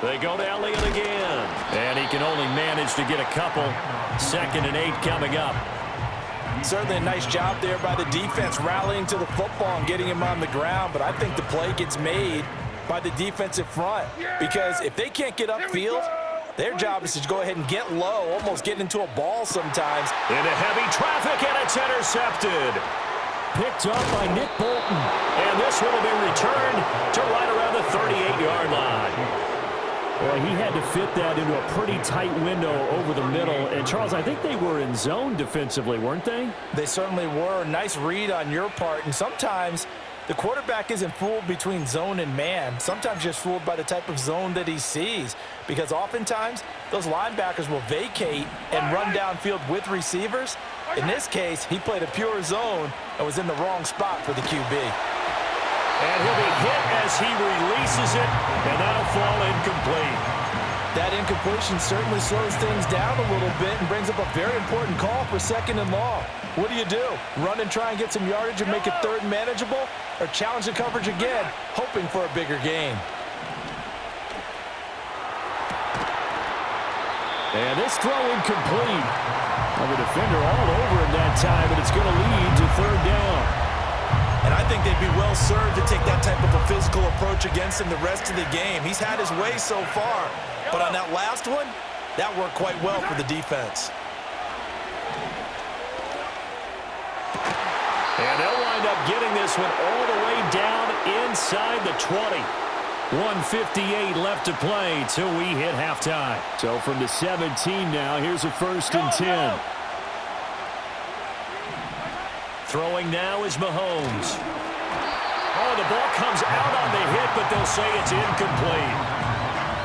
They go to Elliott again. And he can only manage to get a couple. 2nd and 8 coming up. Certainly a nice job there by the defense rallying to the football and getting him on the ground. But I think the play gets made by the defensive front. Because if they can't get upfield, their job is to go ahead and get low, almost get into a ball sometimes. Into heavy traffic, and it's intercepted. Picked up by Nick Bolton. And this one will be returned to right around the 38-yard line. Well, he had to fit that into a pretty tight window over the middle. And, Charles, I think they were in zone defensively, weren't they? They certainly were. Nice read on your part. And sometimes the quarterback isn't fooled between zone and man. Sometimes just fooled by the type of zone that he sees. Because oftentimes, those linebackers will vacate and run downfield with receivers. In this case, he played a pure zone and was in the wrong spot for the QB. And he'll be hit as he releases it, and that'll fall incomplete. That incompletion certainly slows things down a little bit and brings up a very important call for 2nd and long. What do? Run and try and get some yardage and make it 3rd and manageable? Or challenge the coverage again, hoping for a bigger gain? And this throw incomplete. Well, the defender all over him that time, but it's going to lead to 3rd down. And I think they'd be well served to take that type of a physical approach against him the rest of the game. He's had his way so far, but on that last one, that worked quite well for the defense. And they'll wind up getting this one all the way down inside the 20. 1:58 left to play till we hit halftime. So from the 17 now, here's a 1st and 10. Throwing now is Mahomes. Oh, the ball comes out on the hit, but they'll say it's incomplete.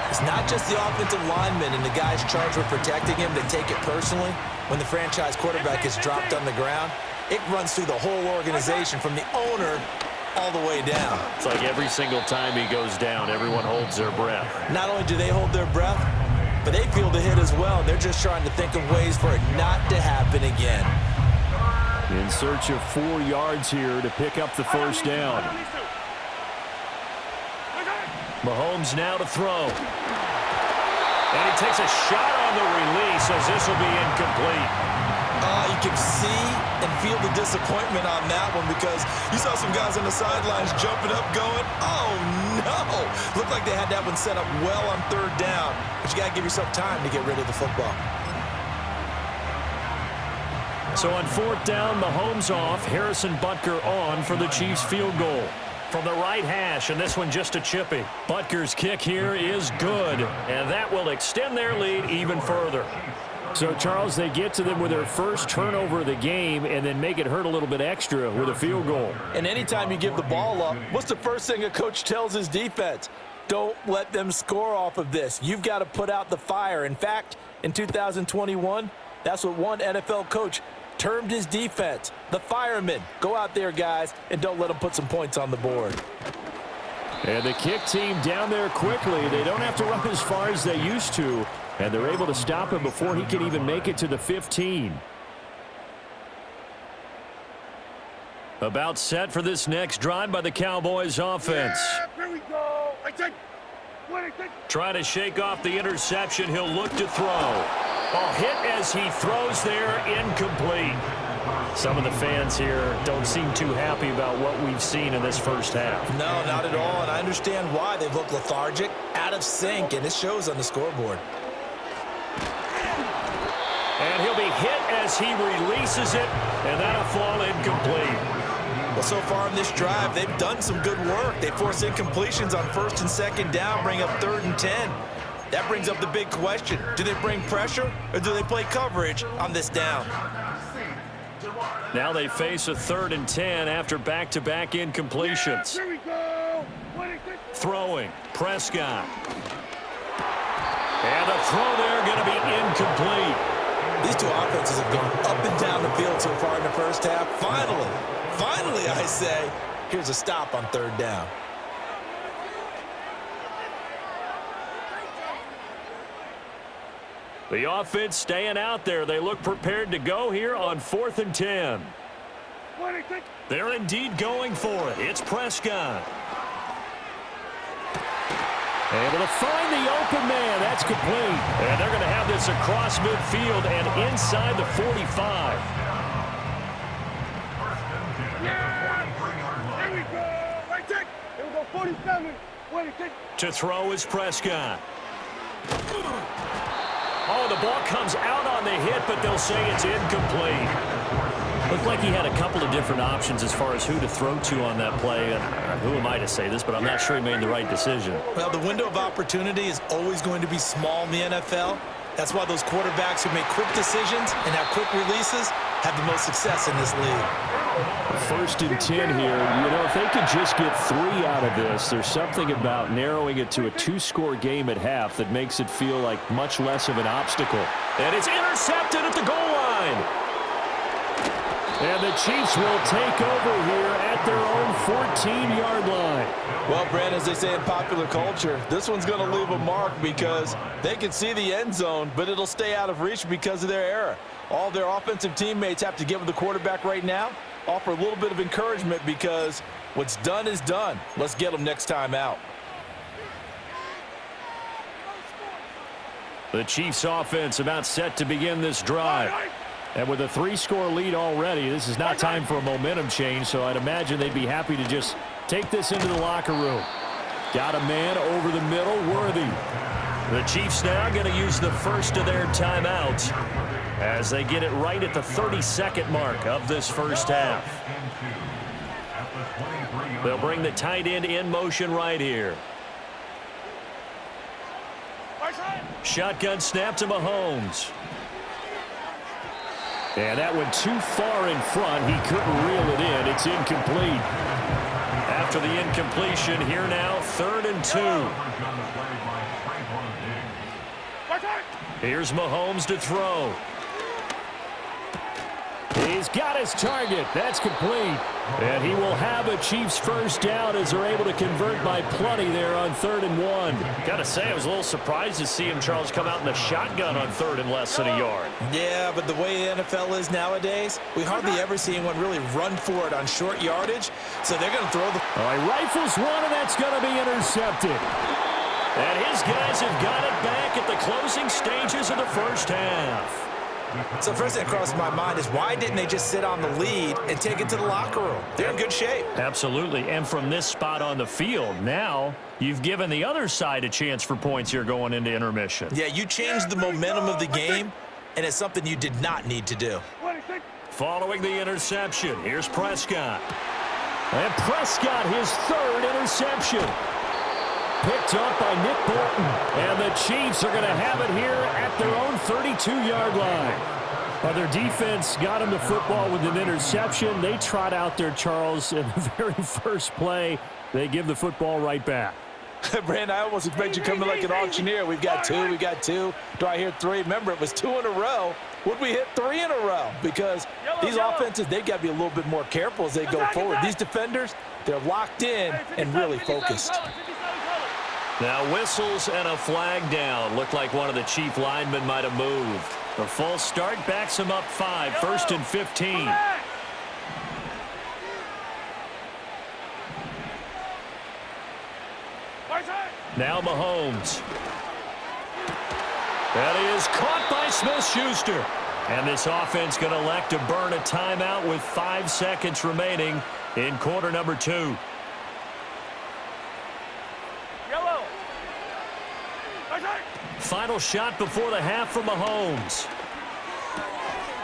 It's not just the offensive linemen and the guys charged with protecting him that take it personally. When the franchise quarterback is dropped on the ground, it runs through the whole organization from the owner all the way down. It's like every single time he goes down, everyone holds their breath. Not only do they hold their breath, but they feel the hit as well. They're just trying to think of ways for it not to happen again. In search of 4 yards here to pick up the 1st down. Mahomes now to throw. And he takes a shot on the release as this will be incomplete. You can see and feel the disappointment on that one because you saw some guys on the sidelines jumping up going, oh no! Looked like they had that one set up well on 3rd down. But you got to give yourself time to get rid of the football. So on 4th down, Mahomes off, Harrison Butker on for the Chiefs field goal. From the right hash, and this one just a chippy. Butker's kick here is good, and that will extend their lead even further. So, Charles, they get to them with their first turnover of the game and then make it hurt a little bit extra with a field goal. And anytime you give the ball up, what's the first thing a coach tells his defense? Don't let them score off of this. You've got to put out the fire. In fact, in 2021, that's what one NFL coach termed his defense, the firemen. Go out there, guys, and don't let them put some points on the board. And the kick team down there quickly. They don't have to run as far as they used to, and they're able to stop him before he can even make it to the 15. About set for this next drive by the Cowboys offense. Here we go. Try to shake off the interception. He'll look to throw. A hit as he throws there, incomplete. Some of the fans here don't seem too happy about what we've seen in this first half. No, not at all, and I understand why. They look lethargic, out of sync, and it shows on the scoreboard. And he'll be hit as he releases it, and that'll fall incomplete. Well, so far in this drive, they've done some good work. They force incompletions on 1st and 2nd down, bring up 3rd and 10. That brings up the big question. Do they bring pressure or do they play coverage on this down? Now they face a 3rd and 10 after back-to-back incompletions. Here we go. Throwing, Prescott. And the throw there going to be incomplete. These two offenses have gone up and down the field so far in the first half. Finally, I say, here's a stop on 3rd down. The offense staying out there. They look prepared to go here on 4th and 10. They're indeed going for it. It's Prescott. Able to find the open man. That's complete. And they're going to have this across midfield and inside the 45. Yeah! Here we go! Right check! Here we go, 47. To throw is Prescott. Oh, the ball comes out on the hit, but they'll say it's incomplete. Looked like he had a couple of different options as far as who to throw to on that play. And who am I to say this, but I'm not sure he made the right decision. Well, the window of opportunity is always going to be small in the NFL. That's why those quarterbacks who make quick decisions and have quick releases have the most success in this league. 1st and 10 here. You know, if they could just get 3 out of this, there's something about narrowing it to a 2-score game at half that makes it feel like much less of an obstacle. And it's intercepted at the goal line. And the Chiefs will take over here at their own 14-yard line. Well, Brandon, as they say in popular culture, this one's going to leave a mark because they can see the end zone, but it'll stay out of reach because of their error. All their offensive teammates have to give the quarterback right now, offer a little bit of encouragement because what's done is done. Let's get them next time out. The Chiefs offense about set to begin this drive. And with a 3-score lead already, this is not time for a momentum change, so I'd imagine they'd be happy to just take this into the locker room. Got a man over the middle, Worthy. The Chiefs now going to use the first of their timeouts as they get it right at the 32nd mark of this first half. They'll bring the tight end in motion right here. Shotgun snap to Mahomes. And that went too far in front. He couldn't reel it in. It's incomplete. After the incompletion, here now, 3rd and 2. Here's Mahomes to throw. He's got his target. That's complete. And he will have a Chiefs first down as they're able to convert by plenty there on 3rd and 1. Got to say, I was a little surprised to see him, Charles, come out in the shotgun on 3rd and less than a yard. Yeah, but the way the NFL is nowadays, we hardly ever see anyone really run for it on short yardage, so they're going to throw the... All right, rifles one, and that's going to be intercepted. And his guys have got it back at the closing stages of the first half. So first thing that crossed my mind is why didn't they just sit on the lead and take it to the locker room? They're in good shape. Absolutely, and from this spot on the field, now you've given the other side a chance for points here going into intermission. Yeah, you changed the momentum of the game, and it's something you did not need to do. Following the interception, here's Prescott. And Prescott, his 3rd interception. Picked up by Nick Bolton. And the Chiefs are going to have it here at their own 32-yard line. Well, their defense got him the football with an interception. They trot out there, Charles, in the very first play. They give the football right back. Brandon, I almost expect you coming like an auctioneer. We've got 2, we got 2. Do I hear 3? Remember, it was 2 in a row. Would we hit 3 in a row? Because these offenses, they've got to be a little bit more careful as they go forward. These defenders, they're locked in and really focused. Now whistles and a flag down. Looked like one of the Chief linemen might have moved. The full start backs him up 5, 1st and 15. Now Mahomes. That is caught by Smith-Schuster. And this offense going to elect to burn a timeout with 5 seconds remaining in quarter number 2. Final shot before the half from Mahomes.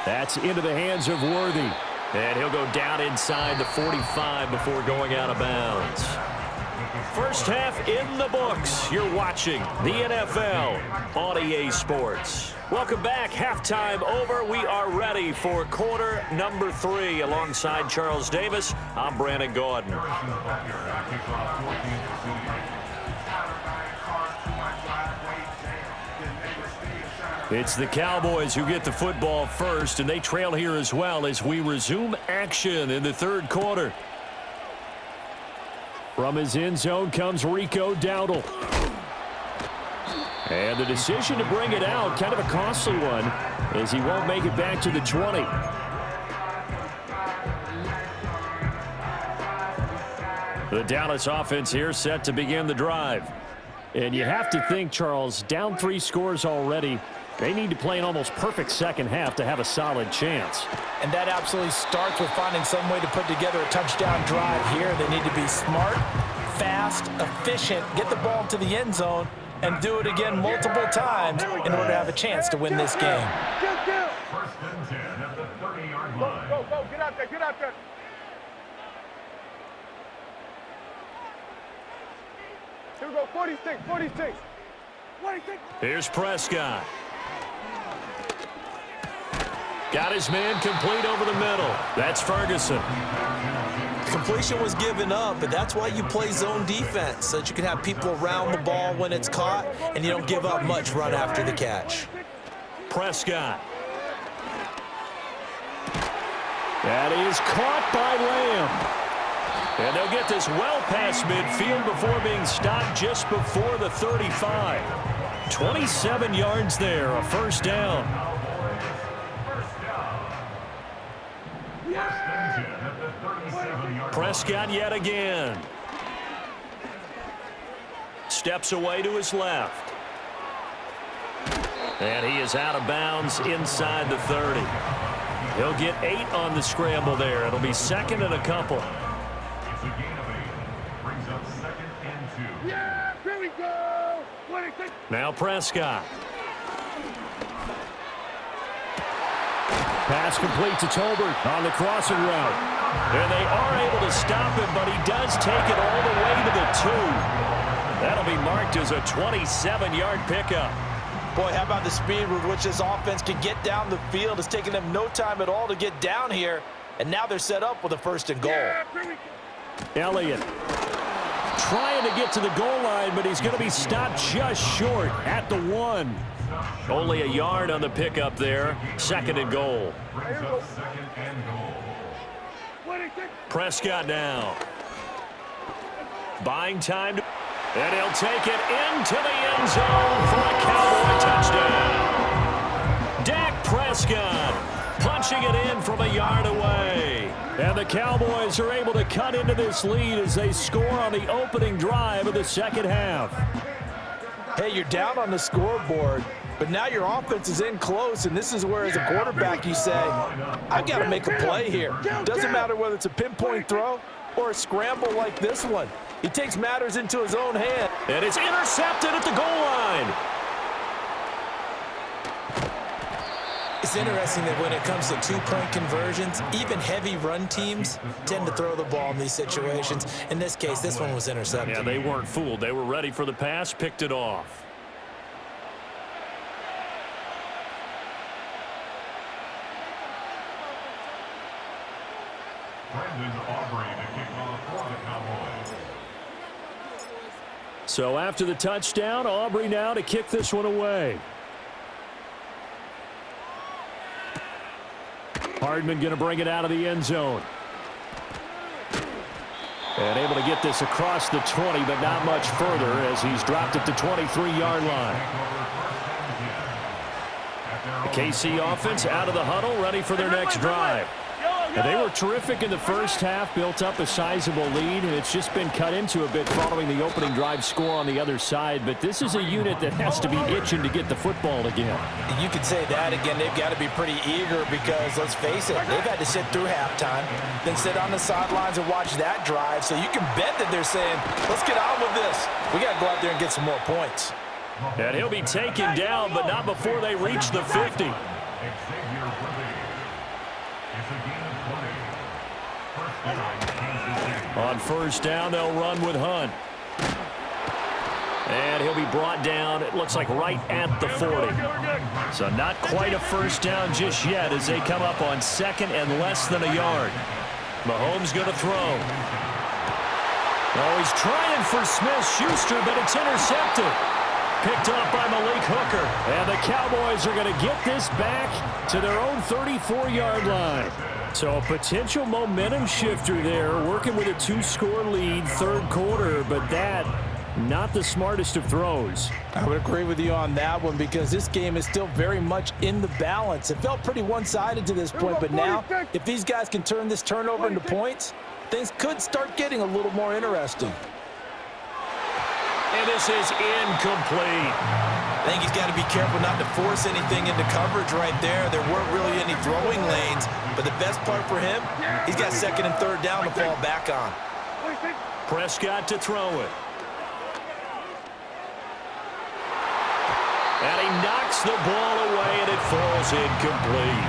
That's into the hands of Worthy. And he'll go down inside the 45 before going out of bounds. First half in the books. You're watching the NFL on EA Sports. Welcome back. Halftime over. We are ready for quarter number 3. Alongside Charles Davis, I'm Brandon Gordon. It's the Cowboys who get the football first, and they trail here as well as we resume action in the 3rd quarter. From his end zone comes Rico Dowdle. And the decision to bring it out, kind of a costly one, as he won't make it back to the 20. The Dallas offense here set to begin the drive. And you have to think, Charles, down 3 scores already. They need to play an almost perfect second half to have a solid chance. And that absolutely starts with finding some way to put together a touchdown drive here. They need to be smart, fast, efficient, get the ball to the end zone, and do it again multiple times in order to have a chance to win this game. First and 10 at the 30-yard line. Go, get out there, get out there. Here we go, 46, 46. 46. Here's Prescott. Got his man complete over the middle. That's Ferguson. Completion was given up, but that's why you play zone defense, so that you can have people around the ball when it's caught, and you don't give up much run after the catch. Prescott. That is caught by Lamb. And they'll get this well past midfield before being stopped just before the 35. 27 yards there, a first down. Prescott yet again. Steps away to his left. And he is out of bounds inside the 30. He'll get 8 on the scramble there. It'll be second and a couple. It's a gain of 8. Brings up second and 2. Yeah, here we go. 26. Now Prescott. Pass complete to Tolbert on the crossing route. And they are able to stop him, but he does take it all the way to the 2. That'll be marked as a 27-yard pickup. Boy, how about the speed with which this offense can get down the field? It's taking them no time at all to get down here, and now they're set up with a first and goal. Yeah, here we go. Elliott trying to get to the goal line, but he's going to be stopped just short at the 1. Only a yard on the pickup there. Second and goal. Brings up second and goal. 26. Prescott now. Buying time. And he'll take it into the end zone for a Cowboy touchdown. Dak Prescott punching it in from a yard away. And the Cowboys are able to cut into this lead as they score on the opening drive of the second half. Hey, you're down on the scoreboard, but now your offense is in close, and this is where, as a quarterback, you say, I've got to make a play here. Doesn't matter whether it's a pinpoint throw or a scramble like this one. He takes matters into his own hand. And it's intercepted at the goal line. It's interesting that when it comes to two-point conversions, even heavy run teams tend to throw the ball in these situations. In this case, this one was intercepted. Yeah, they weren't fooled. They were ready for the pass, picked it off. So after the touchdown, Aubrey now to kick this one away. Hardman going to bring it out of the end zone. And able to get this across the 20, but not much further as he's dropped at the 23-yard line. The KC offense out of the huddle, ready for their next drive. And they were terrific in the first half, built up a sizable lead, and it's just been cut into a bit following the opening drive score on the other side. But this is a unit that has to be itching to get the football again. You could say that again. They've got to be pretty eager because, let's face it, they've had to sit through halftime, then sit on the sidelines and watch that drive. So you can bet that they're saying, let's get on with this. We got to go out there and get some more points. And he'll be taken down, but not before they reach the 50. On first down, they'll run with Hunt. And he'll be brought down, it looks like right at the 40. So not quite a first down just yet as they come up on second and less than a yard. Mahomes going to throw. Oh, he's trying for Smith-Schuster, but it's intercepted. Picked up by Malik Hooker. And the Cowboys are going to get this back to their own 34-yard line. So a potential momentum shifter there, working with a 2-score lead, third quarter, but that, not the smartest of throws. I would agree with you on that one because this game is still very much in the balance. It felt pretty one-sided to this point, but now, if these guys can turn this turnover into points, things could start getting a little more interesting. And this is incomplete. I think he's got to be careful not to force anything into coverage right there. There weren't really any throwing lanes, but the best part for him, he's got second and third down to fall back on. Prescott to throw it. And he knocks the ball away, and it falls incomplete.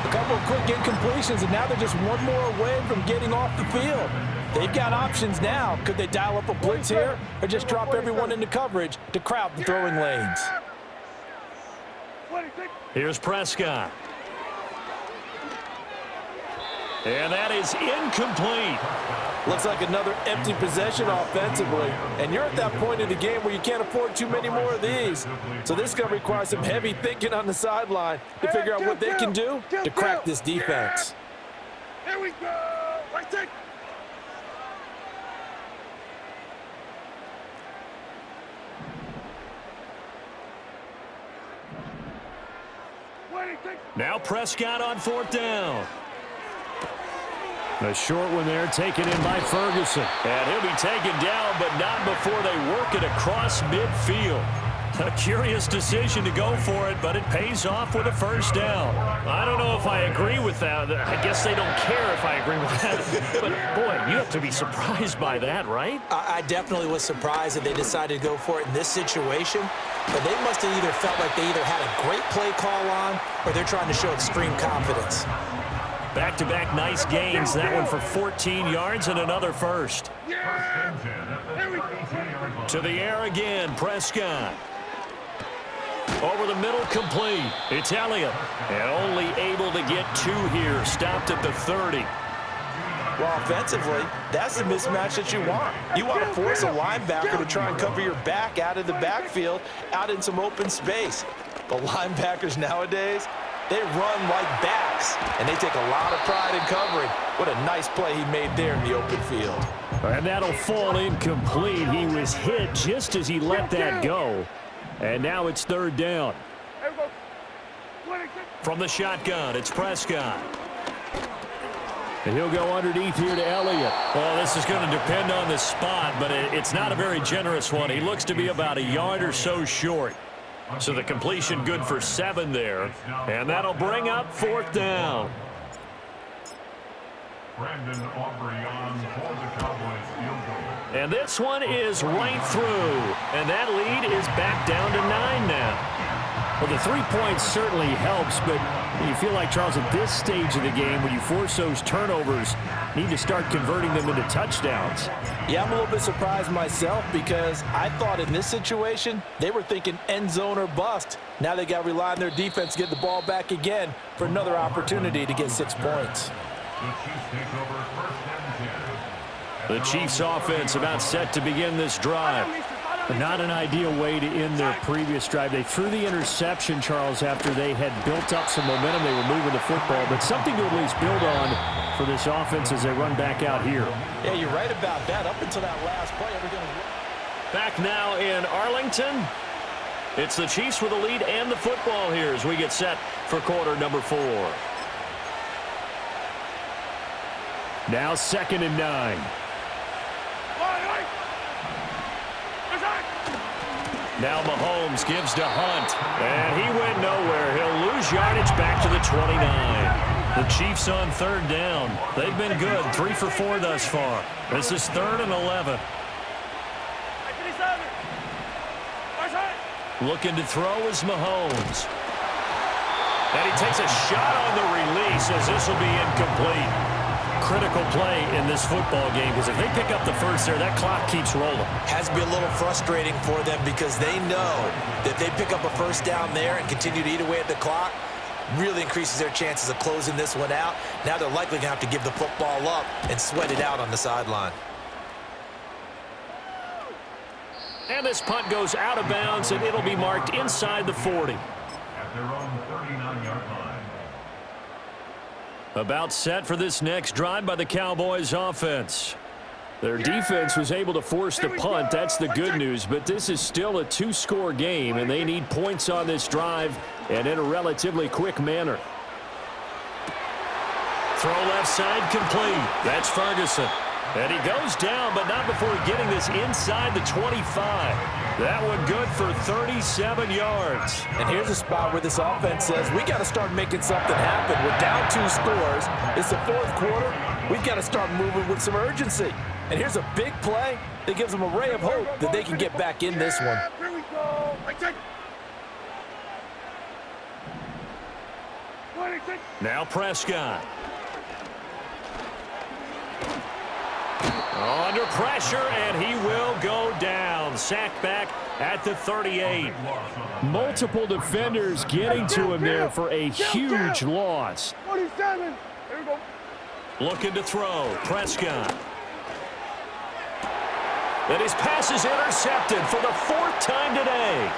A couple of quick incompletions, and now they're just one more away from getting off the field. They've got options now. Could they dial up a blitz here or just drop everyone into coverage to crowd the throwing lanes? Here's Prescott. And that is incomplete. Looks like another empty possession offensively. And you're at that point in the game where you can't afford too many more of these. So this is going to require some heavy thinking on the sideline to figure out what they can do to crack this defense. Here we go. Let's take. Now Prescott on fourth down. A short one there taken in by Ferguson. And he'll be taken down, but not before they work it across midfield. A curious decision to go for it, but it pays off with a first down. I don't know if I agree with that. I guess they don't care if I agree with that. But, boy, you have to be surprised by that, right? I definitely was surprised that they decided to go for it in this situation. But they must have either felt like they either had a great play call on or they're trying to show extreme confidence. Back-to-back nice gains. That one for 14 yards and another first. To the air again, Prescott. Over the middle, complete. It's Elliott. And only able to get two here. Stopped at the 30. Well, offensively, that's the mismatch that you want. You want to force a linebacker to try and cover your back out of the backfield, out in some open space. But linebackers nowadays, they run like backs, and they take a lot of pride in covering. What a nice play he made there in the open field. And that'll fall incomplete. He was hit just as he let that go. And now it's third down. From the shotgun, it's Prescott. And he'll go underneath here to Elliott. Well, this is going to depend on the spot, but it's not a very generous one. He looks to be about a yard or so short. So the completion good for 7 there. And that'll bring up fourth down. Brandon Aubrey on for the Cowboys field goal. And this one is right through. And that lead is back down to 9 now. Well, the 3 points certainly helps, but you feel like, Charles, at this stage of the game, when you force those turnovers, need to start converting them into touchdowns. Yeah, I'm a little bit surprised myself because I thought in this situation, they were thinking end zone or bust. Now they got to rely on their defense to get the ball back again for another opportunity to get 6 points. The Chiefs take over first and 10. The Chiefs offense about set to begin this drive. Not an ideal way to end their previous drive. They threw the interception, Charles, after they had built up some momentum. They were moving the football, but something to at least build on for this offense as they run back out here. Yeah, you're right about that. Up until that last play, Back now in Arlington. It's the Chiefs with the lead and the football here as we get set for quarter number 4. Now 2nd and 9. Now Mahomes gives to Hunt, and he went nowhere. He'll lose yardage back to the 29. The Chiefs on third down. They've been good, 3 for 4 thus far. This is 3rd and 11. Looking to throw is Mahomes. And he takes a shot on the release as this will be incomplete. Critical play in this football game because if they pick up the first there, that clock keeps rolling. Has to be a little frustrating for them because they know that if they pick up a first down there and continue to eat away at the clock, really increases their chances of closing this one out. Now they're likely going to have to give the football up and sweat it out on the sideline. And this punt goes out of bounds, and it'll be marked inside the 40. At their own 39-yard line. About set for this next drive by the Cowboys offense. Their defense was able to force the punt. That's the good news, but this is still a 2-score game, and they need points on this drive and in a relatively quick manner. Throw left side complete. That's Ferguson. And he goes down, but not before getting this inside the 25. That one good for 37 yards. And here's a spot where this offense says, we got to start making something happen. We're down 2 scores. It's the 4th quarter. We've got to start moving with some urgency. And here's a big play that gives them a ray of hope that they can get back in this one. Here we go. Now Prescott. Under pressure, and he will go down. Sacked back at the 38. Multiple defenders getting to him there for a huge loss. 47. Here we go. Looking to throw. Prescott. And his pass is intercepted for the 4th time today.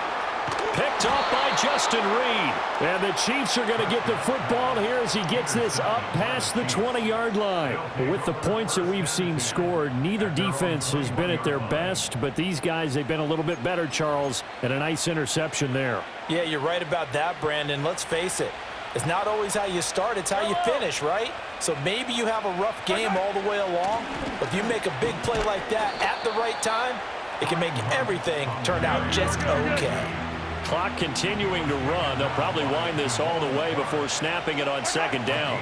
Picked off by Justin Reed. And the Chiefs are going to get the football here as he gets this up past the 20-yard line. With the points that we've seen scored, neither defense has been at their best, but these guys, they've been a little bit better, Charles, and a nice interception there. Yeah, you're right about that, Brandon. Let's face it. It's not always how you start, it's how you finish, right? So maybe you have a rough game all the way along, but if you make a big play like that at the right time, it can make everything turn out just okay. Clock continuing to run. They'll probably wind this all the way before snapping it on 2nd down.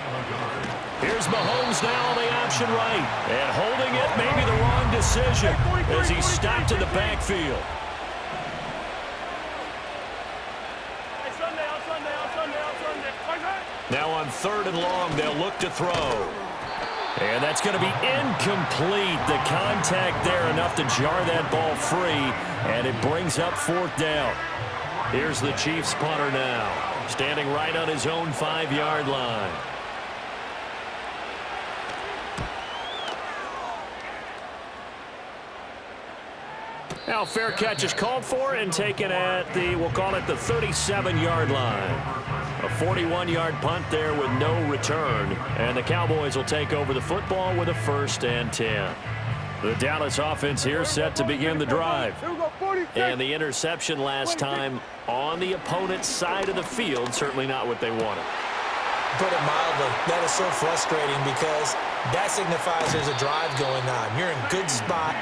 Here's Mahomes now on the option right. And holding it, maybe the wrong decision as he stopped in the backfield. Now on 3rd and long, they'll look to throw. And that's going to be incomplete. The contact there enough to jar that ball free, and it brings up 4th down. Here's the Chiefs punter now, standing right on his own 5-yard line. Now fair catch is called for and taken at the, we'll call it the 37-yard line. A 41-yard punt there with no return. And the Cowboys will take over the football with a 1st and 10. The Dallas offense here set to begin the drive. And the interception last time on the opponent's side of the field, certainly not what they wanted. Put it mildly, that is so frustrating because that signifies there's a drive going on. You're in good spot,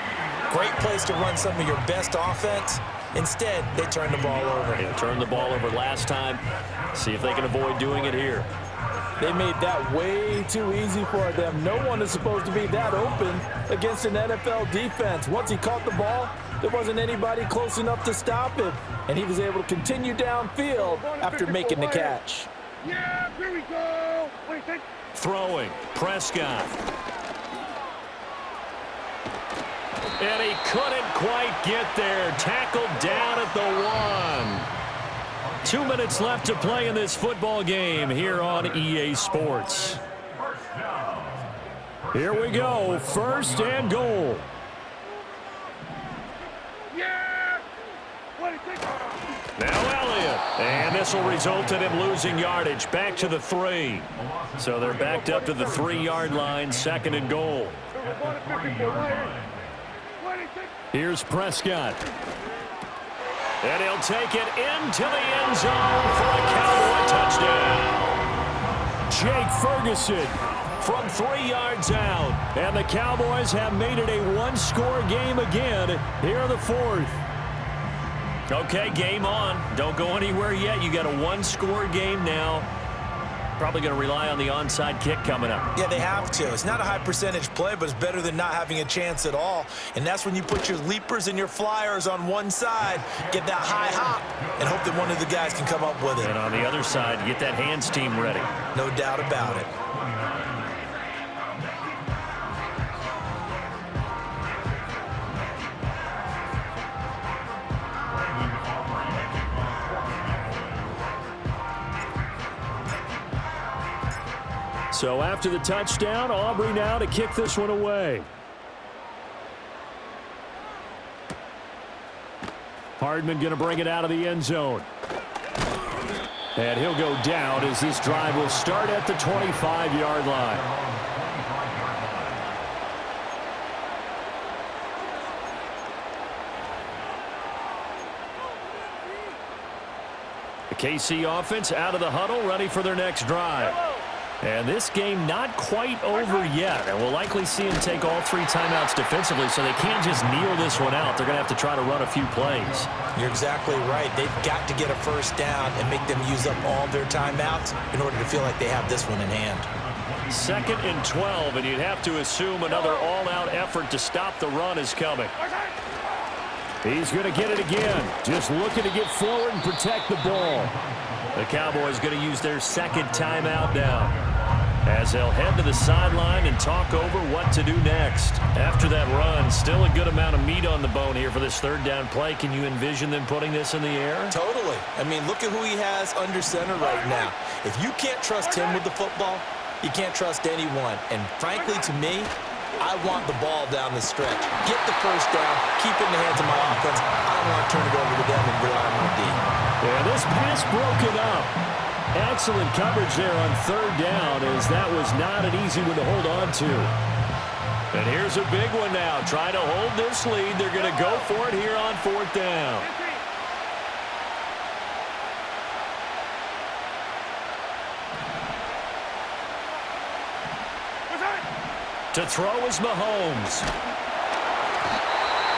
great place to run some of your best offense. Instead, they turn the ball over. Yeah, turned the ball over last time. See if they can avoid doing it here. They made that way too easy for them. No one is supposed to be that open against an NFL defense. Once he caught the ball, there wasn't anybody close enough to stop him, and he was able to continue downfield after making the catch. Yeah, here we go. Throwing, Prescott. And he couldn't quite get there. Tackled down at the 1. 2 minutes left to play in this football game here on EA Sports. Here we go, 1st and goal. Now Elliott, and this will result in him losing yardage back to the 3. So they're backed up to the 3-yard line, 2nd and goal. Here's Prescott. And he'll take it into the end zone for a Cowboy touchdown. Jake Ferguson from 3 yards out. And the Cowboys have made it a 1-score game again here in the 4th. Okay, game on. Don't go anywhere yet. You got a 1-score game now. Probably going to rely on the onside kick coming up. Yeah, they have to. It's not a high percentage play, but it's better than not having a chance at all. And that's when you put your leapers and your flyers on one side, get that high hop, and hope that one of the guys can come up with it. And on the other side, get that hands team ready. No doubt about it. So after the touchdown, Aubrey now to kick this one away. Hardman going to bring it out of the end zone. And he'll go down as this drive will start at the 25-yard line. The KC offense out of the huddle, ready for their next drive. And this game not quite over yet. And we'll likely see him take all 3 timeouts defensively, so they can't just kneel this one out. They're going to have to try to run a few plays. You're exactly right. They've got to get a first down and make them use up all their timeouts in order to feel like they have this one in hand. 2nd and 12, and you'd have to assume another all-out effort to stop the run is coming. He's going to get it again. Just looking to get forward and protect the ball. The Cowboys going to use their 2nd timeout now, as they'll head to the sideline and talk over what to do next. After that run, still a good amount of meat on the bone here for this 3rd down play. Can you envision them putting this in the air? Totally. I mean, look at who he has under center right now. If you can't trust him with the football, you can't trust anyone. And frankly, to me, I want the ball down the stretch. Get the first down, keep it in the hands of my offense. I don't want to turn it over to them and rely on my D. Yeah, this pass broken up. Excellent coverage there on 3rd down, as that was not an easy one to hold on to. And here's a big one now. Trying to hold this lead. They're going to go for it here on 4th down. To throw is Mahomes.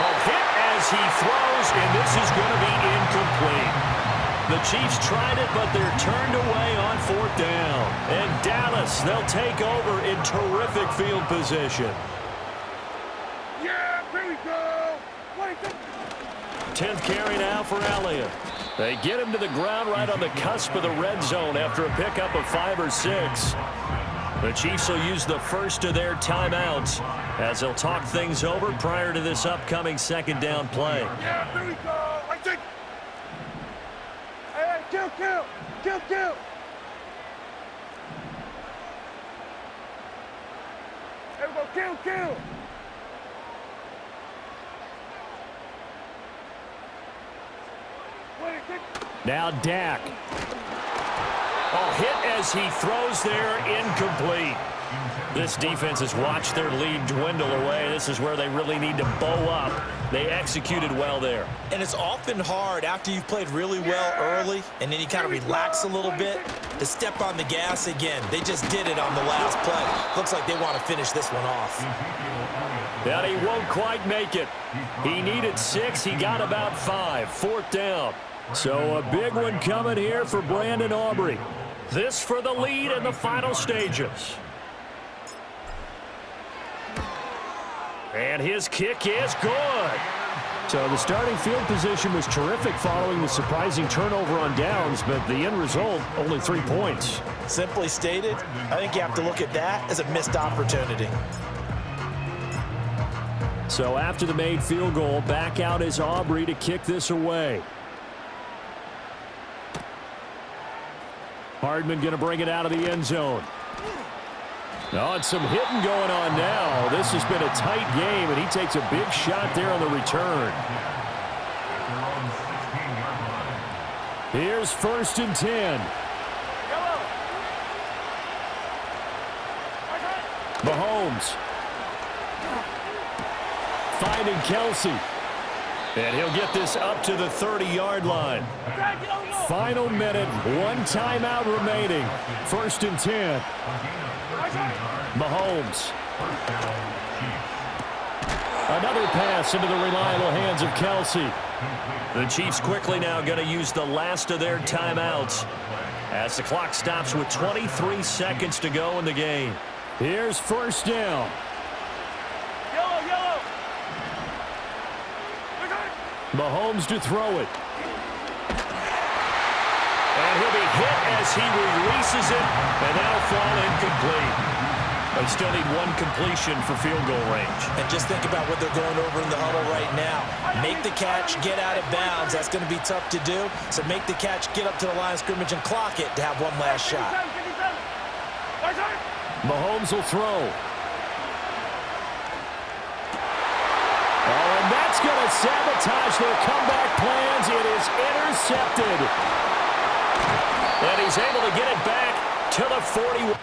A hit as he throws, and this is going to be incomplete. The Chiefs tried it, but they're turned away on 4th down. And Dallas, they'll take over in terrific field position. Yeah, here we go. 10th carry now for Elliott. They get him to the ground right on the cusp of the red zone after a pickup of 5 or 6. The Chiefs will use the first of their timeouts as they'll talk things over prior to this upcoming 2nd down play. Yeah, here we go. I think. Hey, kill. There we go, kill. Now Dak. A hit as he throws there, incomplete. This defense has watched their lead dwindle away. This is where they really need to bow up. They executed well there. And it's often hard after you've played really well early and then you kind of relax a little bit to step on the gas again. They just did it on the last play. Looks like they want to finish this one off. And he won't quite make it. He needed 6. He got about 5. 4th down. So a big one coming here for Brandon Aubrey. This for the lead in the final stages. And his kick is good. So the starting field position was terrific following the surprising turnover on downs, but the end result, only 3 points. Simply stated, I think you have to look at that as a missed opportunity. So after the made field goal, back out is Aubrey to kick this away. Hardman going to bring it out of the end zone. Oh, and some hitting going on now. This has been a tight game, and he takes a big shot there on the return. Here's 1st and 10. Mahomes. Finding Kelsey. And he'll get this up to the 30-yard line. Final minute, 1 timeout remaining. 1st and 10. Mahomes. Another pass into the reliable hands of Kelsey. The Chiefs quickly now going to use the last of their timeouts as the clock stops with 23 seconds to go in the game. Here's 1st down. Mahomes to throw it. And he'll be hit as he releases it, and that'll fall incomplete. They still need 1 completion for field goal range. And just think about what they're going over in the huddle right now. Make the catch, get out of bounds. That's going to be tough to do. So make the catch, get up to the line of scrimmage, and clock it to have 1 last shot. Mahomes will throw. Oh, and that's going to sabotage their comeback plans. It is intercepted. And he's able to get it back to the 41.